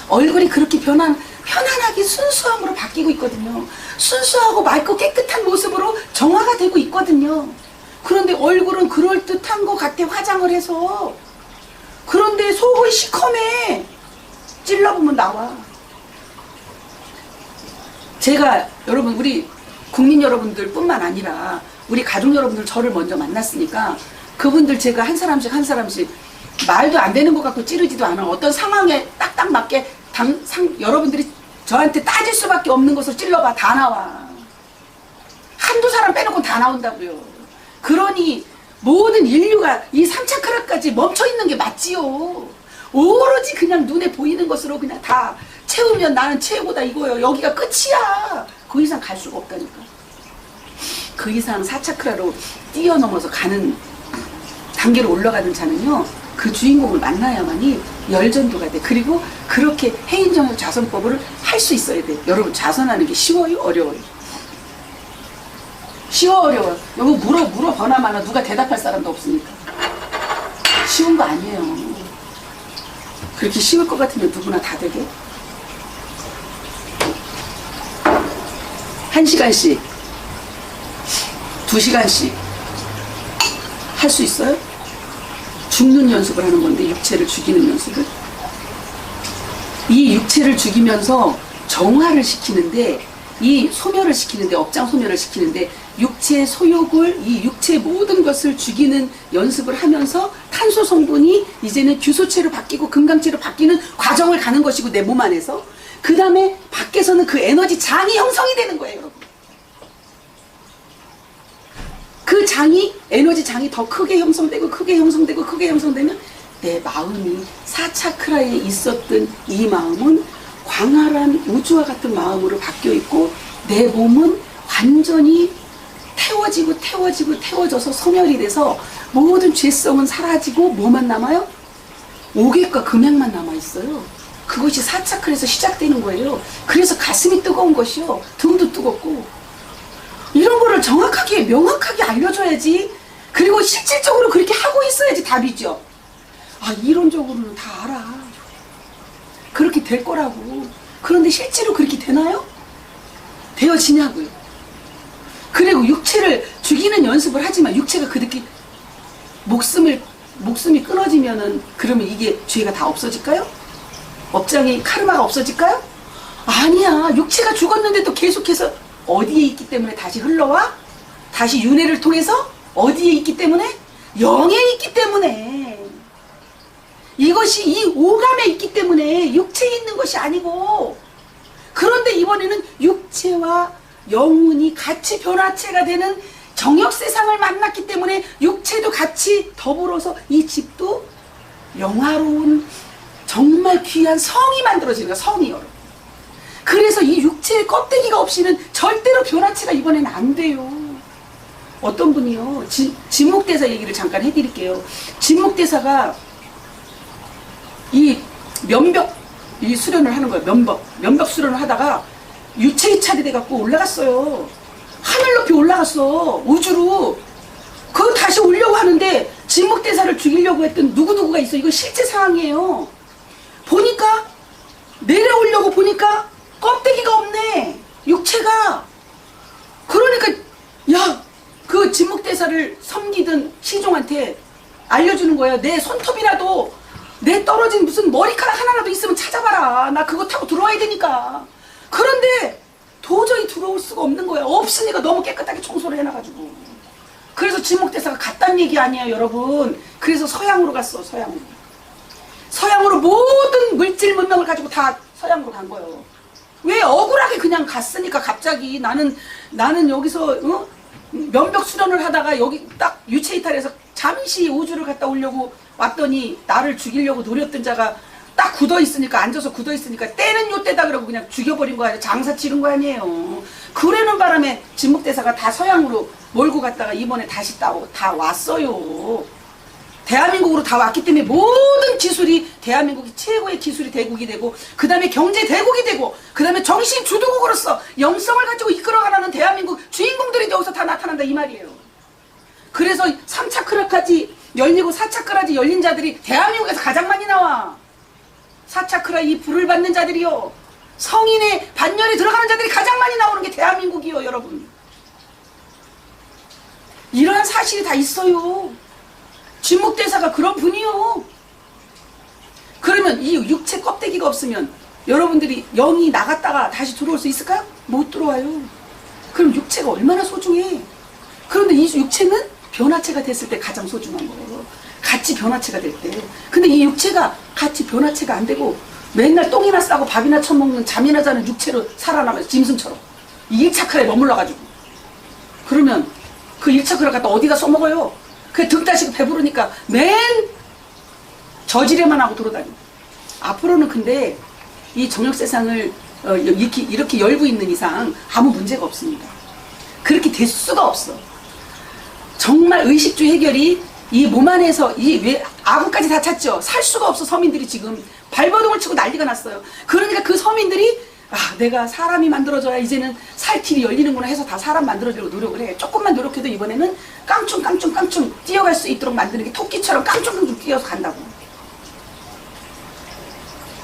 얼굴이 그렇게 편안하게 순수함으로 바뀌고 있거든요. 순수하고 맑고 깨끗한 모습으로 정화가 되고 있거든요. 그런데 얼굴은 그럴듯한 것 같아, 화장을 해서. 그런데 속이 시커매. 찔러보면 나와. 제가 여러분, 우리 국민 여러분들 뿐만 아니라 우리 가족 여러분들 저를 먼저 만났으니까 그분들 제가 한 사람씩 말도 안 되는 것 같고 찌르지도 않아. 어떤 상황에 딱딱 맞게 여러분들이 저한테 따질 수밖에 없는 것을 찔러봐. 다 나와. 한두 사람 빼놓고 다 나온다고요. 그러니 모든 인류가 이 삼차크라까지 멈춰있는 게 맞지요. 오로지 그냥 눈에 보이는 것으로 그냥 다 채우면 나는 최고다 이거예요. 여기가 끝이야. 그 이상 갈 수가 없다니까. 그 이상 사차크라로 뛰어넘어서 가는 단계로 올라가는 자는요, 그 주인공을 만나야만이 열전도가 돼. 그리고 그렇게 해인정역 좌선법을 할 수 있어야 돼. 여러분, 좌선하는 게 쉬워요? 어려워요? 쉬워, 어려워? 여기 물어보나마나 누가 대답할 사람도 없으니까. 쉬운 거 아니에요. 그렇게 쉬울 것 같으면 누구나 다 되게. 1시간씩 2시간씩 할 수 있어요? 죽는 연습을 하는 건데, 육체를 죽이는 연습을. 이 육체를 죽이면서 정화를 시키는데, 이 소멸을 시키는데, 업장 소멸을 시키는데, 육체의 소욕을, 이 육체의 모든 것을 죽이는 연습을 하면서 탄소 성분이 이제는 규소체로 바뀌고 금강체로 바뀌는 과정을 가는 것이고, 내 몸 안에서. 그 다음에 밖에서는 그 에너지 장이 형성이 되는 거예요, 여러분. 그 장이, 에너지 장이 더 크게 형성되고 크게 형성되고 크게 형성되면 내 마음이 사차크라에 있었던 이 마음은 광활한 우주와 같은 마음으로 바뀌어 있고, 내 몸은 완전히 태워져서 소멸이 돼서 모든 죄성은 사라지고 뭐만 남아요? 오객과 금액만 남아있어요. 그것이 사차크라에서 시작되는 거예요. 그래서 가슴이 뜨거운 것이요, 등도 뜨겁고. 이런 거를 정확하게 명확하게 알려줘야지. 그리고 실질적으로 그렇게 하고 있어야지 답이죠. 아, 이론적으로는 다 알아. 그렇게 될 거라고. 그런데 실제로 그렇게 되나요? 되어지냐고요. 그리고 육체를 죽이는 연습을 하지만 육체가 그렇게 목숨이 끊어지면은, 그러면 이게 죄가 다 없어질까요? 업장이 카르마가 없어질까요? 아니야. 육체가 죽었는데도 계속해서 어디에 있기 때문에 다시 흘러와? 다시 윤회를 통해서 어디에 있기 때문에? 영에 있기 때문에. 이것이 이 오감에 있기 때문에 육체에 있는 것이 아니고. 그런데 이번에는 육체와 영혼이 같이 변화체가 되는 정역 세상을 만났기 때문에 육체도 같이 더불어서 이 집도 영화로운 정말 귀한 성이 만들어지는 거야. 성이, 여러분. 그래서 이 육체의 껍데기가 없이는 절대로 변화체가 이번에는 안 돼요. 어떤 분이요, 진목대사 얘기를 잠깐 해드릴게요. 진목대사가 이 면벽 이 수련을 하는 거예요. 면벽 수련을 하다가 유체 이탈이 돼갖고 올라갔어요. 하늘 높이 올라갔어. 우주로. 그거 다시 오려고 하는데 진목대사를 죽이려고 했던 누구누구가 있어. 이거 실제 상황이에요. 보니까 내려오려고 보니까 껍데기가 없네. 육체가. 그러니까 야, 그 진목대사를 섬기던 시종한테 알려주는 거예요. 내 손톱이라도 내 떨어진 무슨 머리카락 하나라도 있으면 찾아봐라. 나 그거 타고 들어와야 되니까. 그런데 도저히 들어올 수가 없는 거야. 없으니까 너무 깨끗하게 청소를 해놔가지고. 그래서 진목대사가 갔단 얘기 아니에요, 여러분. 그래서 서양으로 갔어, 서양으로. 서양으로 모든 물질 문명을 가지고 다 서양으로 간 거예요. 왜? 억울하게 그냥 갔으니까 갑자기 나는 여기서 면벽 수련을 하다가 여기 딱 유체 이탈해서 잠시 우주를 갔다 오려고 왔더니 나를 죽이려고 노렸던 자가 딱 굳어있으니까, 앉아서 굳어있으니까 때는 요때다 그러고 그냥 죽여버린 거 아니에요. 장사 치른 거 아니에요. 그러는 바람에 진목대사가 다 서양으로 몰고 갔다가 이번에 다시 다 왔어요. 대한민국으로 다 왔기 때문에 모든 기술이 대한민국이 최고의 기술이 대국이 되고, 그 다음에 경제 대국이 되고, 그 다음에 정신 주도국으로서 영성을 가지고 이끌어가라는 대한민국 주인공들이 여기서 다 나타난다 이 말이에요. 그래서 3차크라까지 열리고 4차크라지 열린 자들이 대한민국에서 가장 많이 나와. 4차크라 이 불을 받는 자들이요, 성인의 반열에 들어가는 자들이 가장 많이 나오는 게 대한민국이요, 여러분. 이러한 사실이 다 있어요. 진목대사가 그런 분이요. 그러면 이 육체 껍데기가 없으면 여러분들이 영이 나갔다가 다시 들어올 수 있을까요? 못 들어와요. 그럼 육체가 얼마나 소중해. 그런데 이 육체는 변화체가 됐을 때 가장 소중한 거예요. 같이 변화체가 될 때. 근데 이 육체가 같이 변화체가 안 되고 맨날 똥이나 싸고 밥이나 처먹는 잠이나 자는 육체로 살아남아서 짐승처럼 이 1차크라에 머물러가지고, 그러면 그 1차크라 갖다 어디다 써먹어요? 그 등 따시고 배부르니까 맨 저지레만 하고 돌아다녀. 앞으로는 근데 이 정욕세상을 이렇게 열고 있는 이상 아무 문제가 없습니다. 그렇게 될 수가 없어. 정말 의식주 해결이 이 몸 안에서 왜 아구까지 다 찼죠. 살 수가 없어. 서민들이 지금 발버둥을 치고 난리가 났어요. 그러니까 그 서민들이 내가 사람이 만들어져야 이제는 살 길이 열리는구나 해서 다 사람 만들어주려고 노력을 해. 조금만 노력해도 이번에는 깡충 뛰어갈 수 있도록 만드는 게, 토끼처럼 깡충 뛰어서 간다고.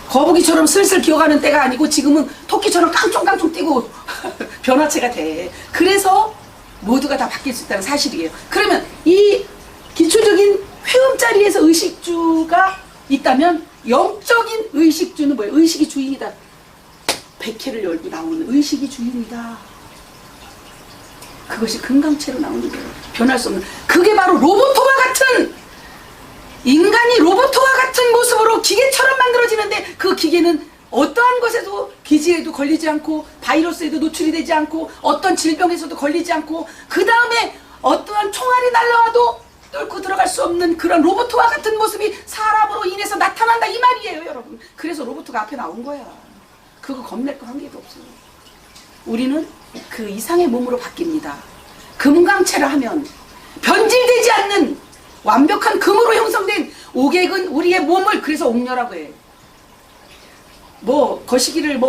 거북이처럼 슬슬 기어가는 때가 아니고 지금은 토끼처럼 깡충 뛰고 변화체가 돼. 그래서 모두가 다 바뀔 수 있다는 사실이에요. 그러면 이 기초적인 회음자리에서 의식주가 있다면 영적인 의식주는 뭐예요? 의식이 주인이다. 백회를 열고 나오는 의식이 주인이다. 그것이 금강체로 나오는 거예요. 변할 수 없는. 그게 바로 로봇과 같은, 인간이 로봇과 같은 모습으로 기계처럼 만들어지는데, 그 기계는 어떠한 것에도, 기지에도 걸리지 않고, 바이러스에도 노출이 되지 않고, 어떤 질병에서도 걸리지 않고, 그 다음에 어떠한 총알이 날라와도 뚫고 들어갈 수 없는 그런 로봇과 같은 모습이 사람으로 인해서 나타난다 이 말이에요, 여러분. 그래서 로봇가 앞에 나온 거야. 그거 겁낼 거 한 개도 없어요. 우리는 그 이상의 몸으로 바뀝니다. 금강체라 하면 변질되지 않는 완벽한 금으로 형성된 오객은 우리의 몸을, 그래서 옥녀라고 해. 거시기를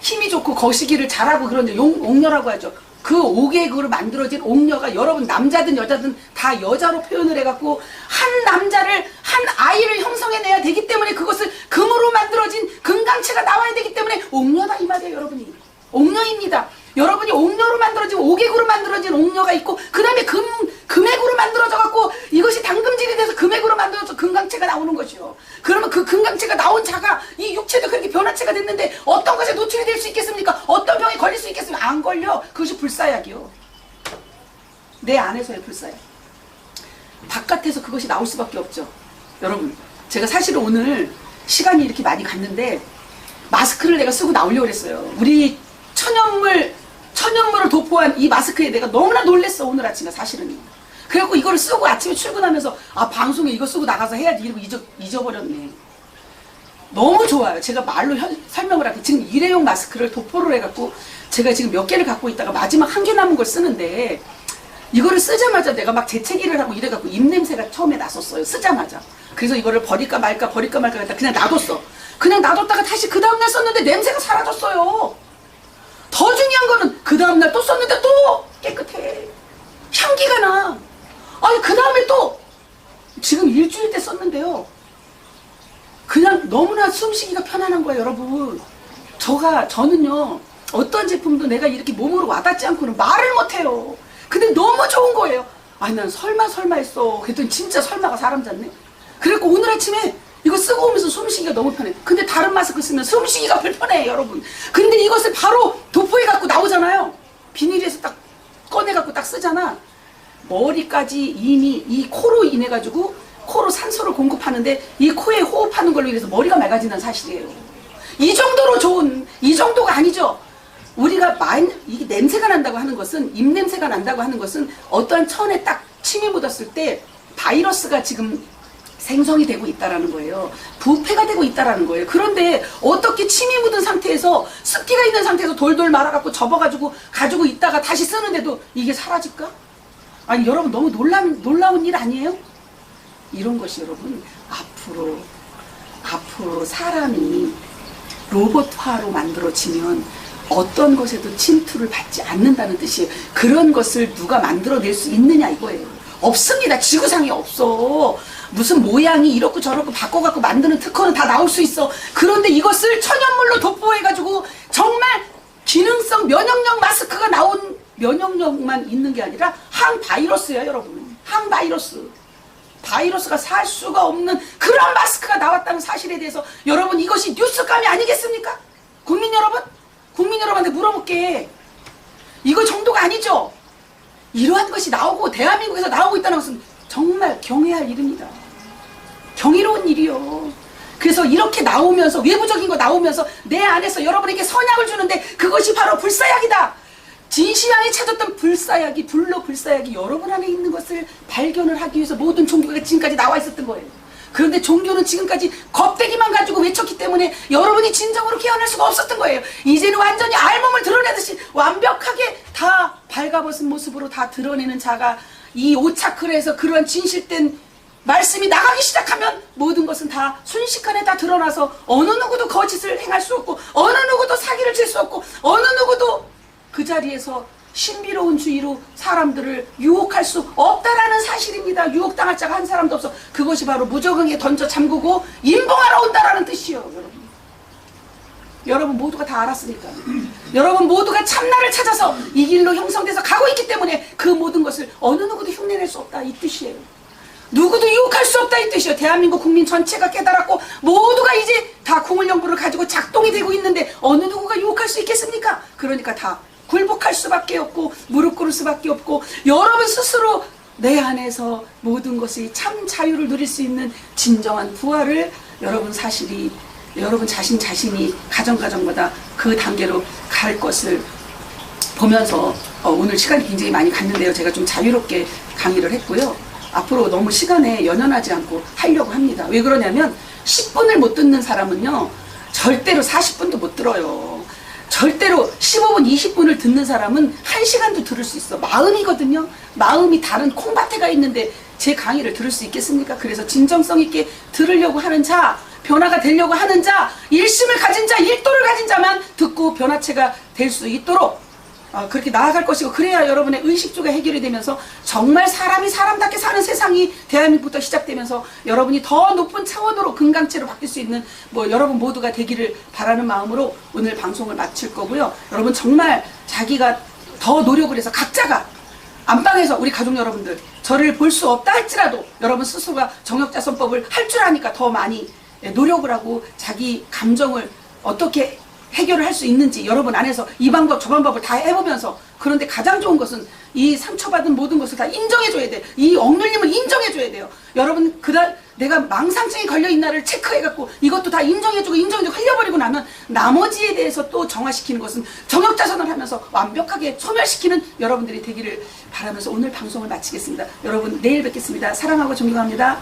힘이 좋고 거시기를 잘하고 그런데 옥녀라고 하죠. 그 옥액으로 만들어진 옥녀가, 여러분 남자든 여자든 다 여자로 표현을 해갖고 한 남자를, 한 아이를 형성해내야 되기 때문에 그것을 금으로 만들어진 금강체가 나와야 되기 때문에 옥녀다 이 말이에요, 여러분이. 옥녀입니다. 여러분이 옥녀로 만들어진, 옥액으로 만들어진 옥녀가 있고, 그 다음에 금액으로 만들어져갖고 이것이 당금질이 돼서 금액으로 만들어서 금강체가 나오는 것이요. 그러면 그 금강체가 나온 자가 이 육체도 그렇게 변화체가 됐는데 어떤 것에 노출이 될 수 있겠습니까? 어떤 병에 걸릴 수 있겠습니까? 안 걸려. 그것이 불사약이요. 내 안에서의 불사약. 바깥에서 그것이 나올 수밖에 없죠. 여러분, 제가 사실은 오늘 시간이 이렇게 많이 갔는데 마스크를 내가 쓰고 나오려고 그랬어요. 우리 천연물을 도포한 이 마스크에 내가 너무나 놀랬어, 오늘 아침에 사실은. 그래갖고 이거를 쓰고 아침에 출근하면서 방송에 이거 쓰고 나가서 해야지 이러고 잊어버렸네. 너무 좋아요. 제가 말로 설명을 할게요. 지금 일회용 마스크를 도포를 해갖고 제가 지금 몇 개를 갖고 있다가 마지막 한 개 남은 걸 쓰는데 이거를 쓰자마자 내가 막 재채기를 하고 이래갖고 입냄새가 처음에 났었어요. 쓰자마자. 그래서 이거를 버릴까 말까 했다. 그냥 놔뒀어. 그냥 놔뒀다가 다시 그 다음날 썼는데 냄새가 사라졌어요. 더 중요한 거는 그 다음날 또 썼는데 또 깨끗해. 향기가 나. 아니 그 다음에 또 지금 일주일 때 썼는데요. 그냥 너무나 숨쉬기가 편안한 거예요, 여러분. 저는요, 어떤 제품도 내가 이렇게 몸으로 와닿지 않고는 말을 못해요. 근데 너무 좋은 거예요. 아니, 난 설마 했어. 그랬더니 진짜 설마가 사람 잡네. 그래갖고 오늘 아침에 이거 쓰고 오면서 숨쉬기가 너무 편해. 근데 다른 마스크 쓰면 숨쉬기가 불편해요, 여러분. 근데 이것을 바로 도포해갖고 나오잖아요. 비닐에서 딱 꺼내갖고 딱 쓰잖아. 머리까지 이미 이 코로 인해가지고 코로 산소를 공급하는데 이 코에 호흡하는 걸로 인해서 머리가 맑아진다는 사실이에요. 이 정도로 좋은, 이 정도가 아니죠. 우리가 이게 냄새가 난다고 하는 것은, 입냄새가 난다고 하는 것은 어떠한 천에 딱 침이 묻었을 때 바이러스가 지금 생성이 되고 있다라는 거예요. 부패가 되고 있다라는 거예요. 그런데 어떻게 침이 묻은 상태에서 습기가 있는 상태에서 돌돌 말아갖고 접어가지고 가지고 있다가 다시 쓰는데도 이게 사라질까? 아니 여러분 너무 놀라운 일 아니에요? 이런 것이 여러분 앞으로 사람이 로봇화로 만들어지면 어떤 것에도 침투를 받지 않는다는 뜻이에요. 그런 것을 누가 만들어낼 수 있느냐 이거예요. 없습니다. 지구상에 없어. 무슨 모양이 이렇고 저렇고 바꿔갖고 만드는 특허는 다 나올 수 있어. 그런데 이것을 천연물로 도포해가지고 정말 기능성 면역력 마스크가 나온, 면역력만 있는 게 아니라 항바이러스예요, 여러분. 항바이러스. 바이러스가 살 수가 없는 그런 마스크가 나왔다는 사실에 대해서 여러분 이것이 뉴스감이 아니겠습니까? 국민 여러분한테 물어볼게. 이거 정도가 아니죠? 이러한 것이 나오고 대한민국에서 나오고 있다는 것은 정말 경외할 일입니다. 경이로운 일이요. 그래서 이렇게 나오면서 외부적인 거 나오면서 내 안에서 여러분에게 선약을 주는데 그것이 바로 불사약이다. 진시황이 찾았던 불사약이, 불사약이 여러분 안에 있는 것을 발견을 하기 위해서 모든 종교가 지금까지 나와 있었던 거예요. 그런데 종교는 지금까지 겁대기만 가지고 외쳤기 때문에 여러분이 진정으로 깨어날 수가 없었던 거예요. 이제는 완전히 알몸을 드러내듯이 완벽하게 다 발가벗은 모습으로 다 드러내는 자가 이 오차클에서 그러한 진실된 말씀이 나가기 시작하면 모든 것은 다 순식간에 다 드러나서 어느 누구도 거짓을 행할 수 없고 어느 누구도 사기를 칠 수 없고 어느 누구도 그 자리에서 신비로운 주의로 사람들을 유혹할 수 없다라는 사실입니다. 유혹당할 자가 한 사람도 없어. 그것이 바로 무적응에 던져 잠그고 인봉하러 온다라는 뜻이요, 여러분. 여러분 모두가 다 알았으니까. 여러분 모두가 참나를 찾아서 이 길로 형성돼서 가고 있기 때문에 그 모든 것을 어느 누구도 흉내낼 수 없다 이 뜻이에요. 누구도 유혹할 수 없다 이 뜻이에요. 대한민국 국민 전체가 깨달았고 모두가 이제 다 궁을연구를 가지고 작동이 되고 있는데 어느 누구가 유혹할 수 있겠습니까? 그러니까 다 굴복할 수밖에 없고 무릎 꿇을 수밖에 없고 여러분 스스로 내 안에서 모든 것이 참 자유를 누릴 수 있는 진정한 부활을 여러분 자신이 가정마다 그 단계로 갈 것을 보면서 오늘 시간이 굉장히 많이 갔는데요. 제가 좀 자유롭게 강의를 했고요. 앞으로 너무 시간에 연연하지 않고 하려고 합니다. 왜 그러냐면 10분을 못 듣는 사람은요. 절대로 40분도 못 들어요. 절대로 15분, 20분을 듣는 사람은 1시간도 들을 수 있어. 마음이거든요. 마음이 다른 콩밭에가 있는데 제 강의를 들을 수 있겠습니까? 그래서 진정성 있게 들으려고 하는 자, 변화가 되려고 하는 자, 일심을 가진 자, 일도를 가진 자만 듣고 변화체가 될 수 있도록 그렇게 나아갈 것이고, 그래야 여러분의 의식주가 해결이 되면서 정말 사람이 사람답게 사는 세상이 대한민국부터 시작되면서 여러분이 더 높은 차원으로 금강체로 바뀔 수 있는 여러분 모두가 되기를 바라는 마음으로 오늘 방송을 마칠 거고요. 여러분 정말 자기가 더 노력을 해서 각자가 안방에서 우리 가족 여러분들 저를 볼 수 없다 할지라도 여러분 스스로가 정역자선법을 할 줄 아니까 더 많이 노력을 하고 자기 감정을 어떻게 해결을 할 수 있는지 여러분 안에서 이 방법 저 방법을 다 해보면서, 그런데 가장 좋은 것은 이 상처받은 모든 것을 다 인정해줘야 돼. 이 억눌림을 인정해줘야 돼요. 여러분 그날 내가 망상증이 걸려있는 날을 체크해갖고 이것도 다 인정해주고 흘려버리고 나면 나머지에 대해서 또 정화시키는 것은 정역자선을 하면서 완벽하게 소멸시키는 여러분들이 되기를 바라면서 오늘 방송을 마치겠습니다. 여러분 내일 뵙겠습니다. 사랑하고 존경합니다.